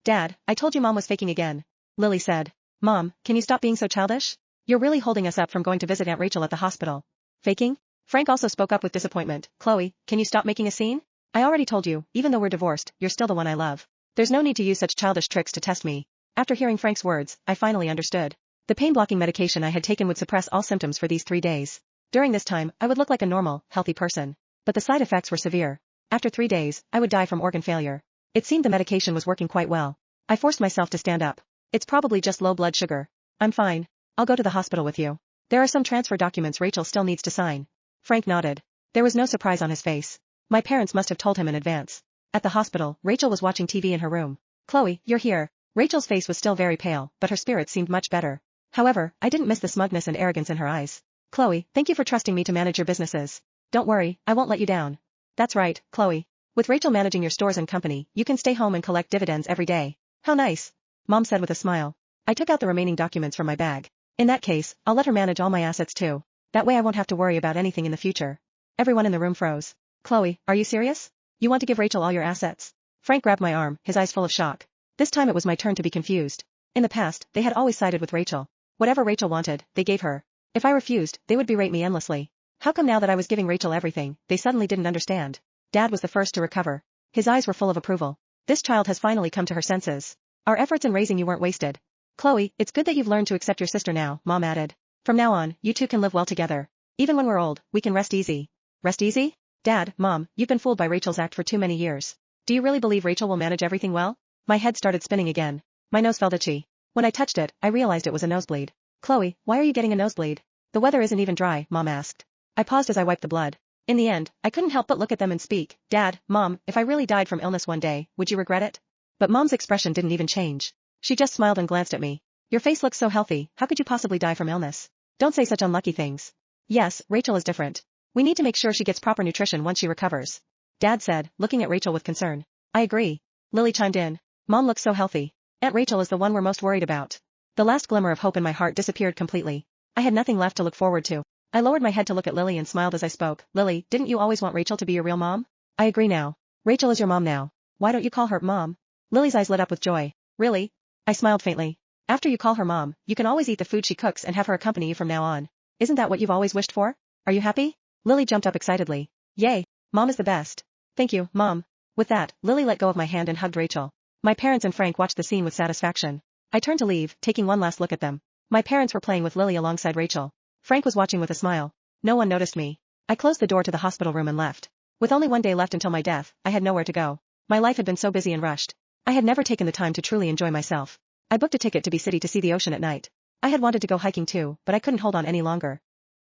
Dad, I told you Mom was faking again. Lily said. Mom, can you stop being so childish? You're really holding us up from going to visit Aunt Rachel at the hospital. Faking? Frank also spoke up with disappointment. Chloe, can you stop making a scene? I already told you, even though we're divorced, you're still the one I love. There's no need to use such childish tricks to test me. After hearing Frank's words, I finally understood. The pain-blocking medication I had taken would suppress all symptoms for these 3 days. During this time, I would look like a normal, healthy person. But the side effects were severe. After 3 days, I would die from organ failure. It seemed the medication was working quite well. I forced myself to stand up. It's probably just low blood sugar. I'm fine. I'll go to the hospital with you. There are some transfer documents Rachel still needs to sign. Frank nodded. There was no surprise on his face. My parents must have told him in advance. At the hospital, Rachel was watching TV in her room. Chloe, you're here. Rachel's face was still very pale, but her spirits seemed much better. However, I didn't miss the smugness and arrogance in her eyes. Chloe, thank you for trusting me to manage your businesses. Don't worry, I won't let you down. That's right, Chloe. With Rachel managing your stores and company, you can stay home and collect dividends every day. How nice. Mom said with a smile. I took out the remaining documents from my bag. In that case, I'll let her manage all my assets too. That way I won't have to worry about anything in the future. Everyone in the room froze. Chloe, are you serious? You want to give Rachel all your assets? Frank grabbed my arm, his eyes full of shock. This time it was my turn to be confused. In the past, they had always sided with Rachel. Whatever Rachel wanted, they gave her. If I refused, they would berate me endlessly. How come now that I was giving Rachel everything, they suddenly didn't understand? Dad was the first to recover. His eyes were full of approval. This child has finally come to her senses. Our efforts in raising you weren't wasted. Chloe, it's good that you've learned to accept your sister now, Mom added. From now on, you two can live well together. Even when we're old, we can rest easy. Rest easy? Dad, Mom, you've been fooled by Rachel's act for too many years. Do you really believe Rachel will manage everything well? My head started spinning again. My nose felt itchy. When I touched it, I realized it was a nosebleed. Chloe, why are you getting a nosebleed? The weather isn't even dry, Mom asked. I paused as I wiped the blood. In the end, I couldn't help but look at them and speak. Dad, Mom, if I really died from illness one day, would you regret it? But Mom's expression didn't even change. She just smiled and glanced at me. Your face looks so healthy, how could you possibly die from illness? Don't say such unlucky things. Yes, Rachel is different. We need to make sure she gets proper nutrition once she recovers. Dad said, looking at Rachel with concern. I agree. Lily chimed in. Mom looks so healthy. Aunt Rachel is the one we're most worried about. The last glimmer of hope in my heart disappeared completely. I had nothing left to look forward to. I lowered my head to look at Lily and smiled as I spoke. Lily, didn't you always want Rachel to be your real mom? I agree now. Rachel is your mom now. Why don't you call her Mom? Lily's eyes lit up with joy. Really? I smiled faintly. After you call her Mom, you can always eat the food she cooks and have her accompany you from now on. Isn't that what you've always wished for? Are you happy? Lily jumped up excitedly. Yay! Mom is the best. Thank you, Mom. With that, Lily let go of my hand and hugged Rachel. My parents and Frank watched the scene with satisfaction. I turned to leave, taking one last look at them. My parents were playing with Lily alongside Rachel. Frank was watching with a smile. No one noticed me. I closed the door to the hospital room and left. With only one day left until my death, I had nowhere to go. My life had been so busy and rushed. I had never taken the time to truly enjoy myself. I booked a ticket to Bee City to see the ocean at night. I had wanted to go hiking too, but I couldn't hold on any longer.